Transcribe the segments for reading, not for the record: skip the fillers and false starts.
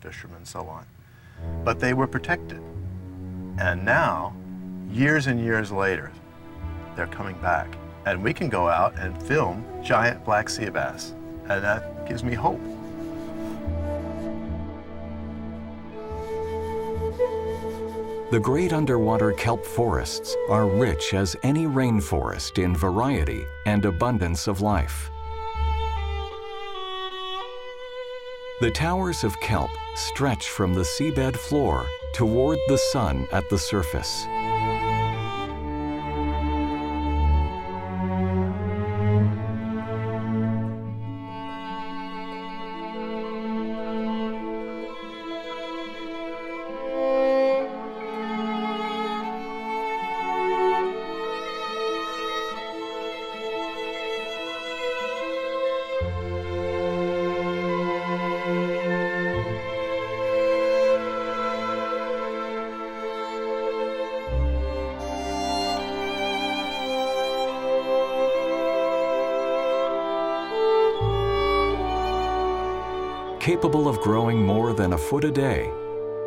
fishermen, and so on. But they were protected. And now, years and years later, they're coming back. And we can go out and film giant black sea bass. And that gives me hope. The great underwater kelp forests are rich as any rainforest in variety and abundance of life. The towers of kelp stretch from the seabed floor toward the sun at the surface. Capable of growing more than a foot a day,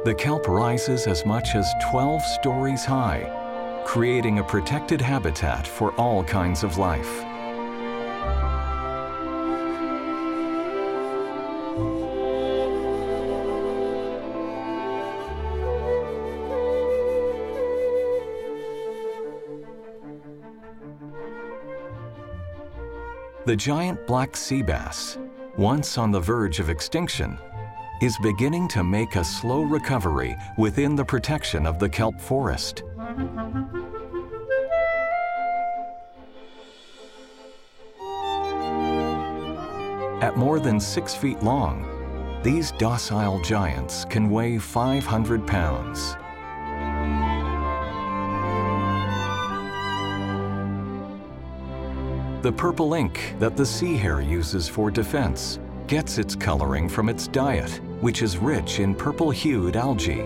the kelp rises as much as 12 stories high, creating a protected habitat for all kinds of life. The giant black sea bass, once on the verge of extinction, is beginning to make a slow recovery within the protection of the kelp forest. At more than 6 feet long, these docile giants can weigh 500 pounds. The purple ink that the sea hare uses for defense gets its coloring from its diet, which is rich in purple-hued algae.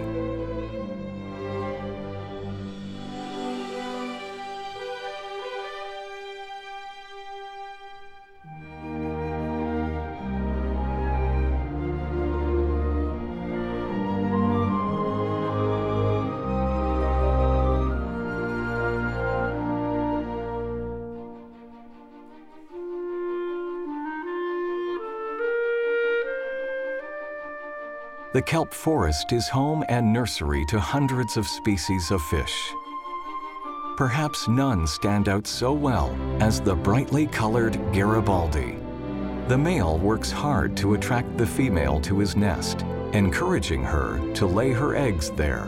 The kelp forest is home and nursery to hundreds of species of fish. Perhaps none stand out so well as the brightly colored Garibaldi. The male works hard to attract the female to his nest, encouraging her to lay her eggs there.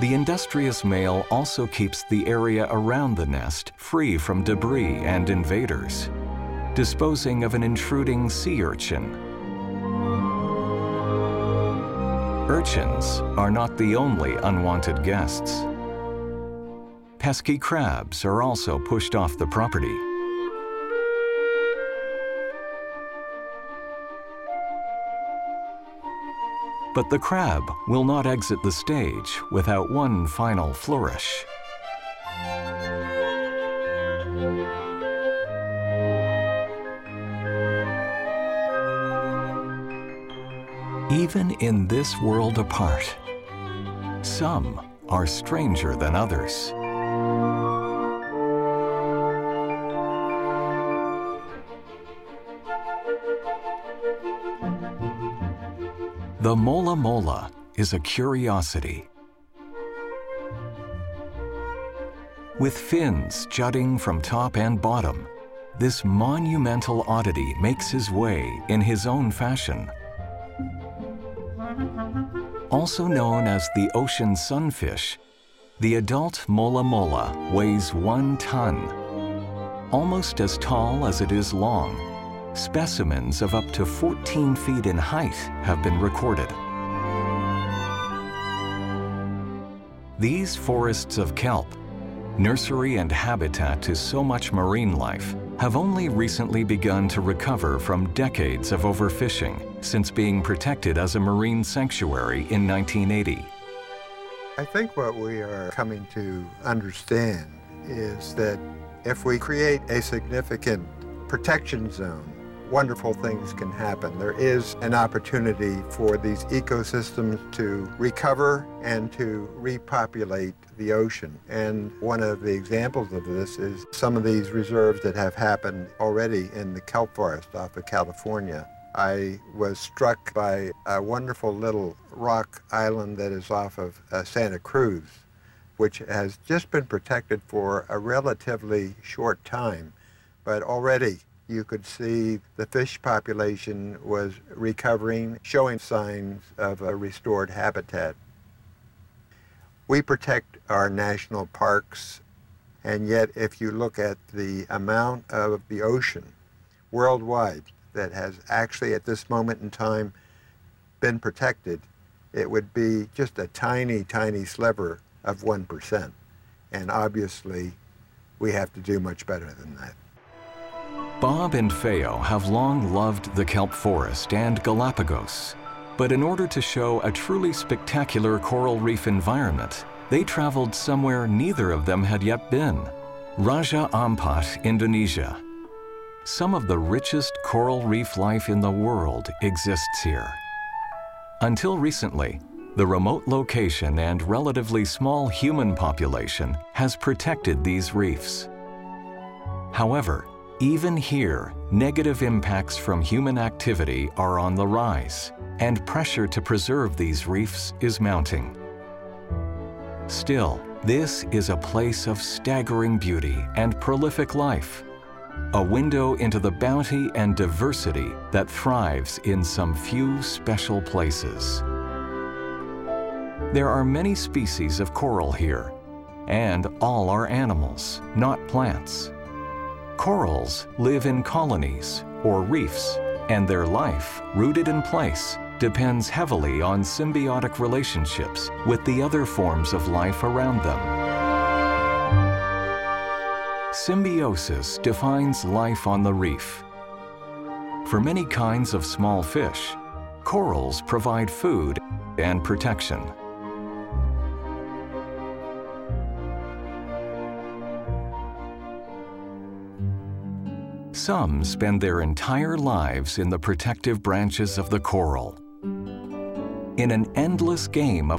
The industrious male also keeps the area around the nest free from debris and invaders, disposing of an intruding sea urchin. Urchins are not the only unwanted guests. Pesky crabs are also pushed off the property. But the crab will not exit the stage without one final flourish. Even in this world apart, some are stranger than others. The mola mola is a curiosity. With fins jutting from top and bottom, this monumental oddity makes his way in his own fashion. Also known as the ocean sunfish, the adult mola mola weighs 1 ton. Almost as tall as it is long, specimens of up to 14 feet in height have been recorded. These forests of kelp, nursery and habitat to so much marine life, have only recently begun to recover from decades of overfishing since being protected as a marine sanctuary in 1980. I think what we are coming to understand is that if we create a significant protection zone wonderful things can happen. There is an opportunity for these ecosystems to recover and to repopulate the ocean. And one of the examples of this is some of these reserves that have happened already in the kelp forest off of California. I was struck by a wonderful little rock island that is off of Santa Cruz, which has just been protected for a relatively short time, but already you could see the fish population was recovering, showing signs of a restored habitat. We protect our national parks, and yet if you look at the amount of the ocean worldwide that has actually at this moment in time been protected, it would be just a tiny, tiny sliver of 1%. And obviously, we have to do much better than that. Bob and Feo have long loved the kelp forest and Galápagos, but in order to show a truly spectacular coral reef environment, they traveled somewhere neither of them had yet been: Raja Ampat, Indonesia. Some of the richest coral reef life in the world exists here. Until recently, the remote location and relatively small human population has protected these reefs. However, even here, negative impacts from human activity are on the rise, and pressure to preserve these reefs is mounting. Still, this is a place of staggering beauty and prolific life, a window into the bounty and diversity that thrives in some few special places. There are many species of coral here, and all are animals, not plants. Corals live in colonies or reefs, and their life, rooted in place, depends heavily on symbiotic relationships with the other forms of life around them. Symbiosis defines life on the reef. For many kinds of small fish, corals provide food and protection. Some spend their entire lives in the protective branches of the coral. In an endless game of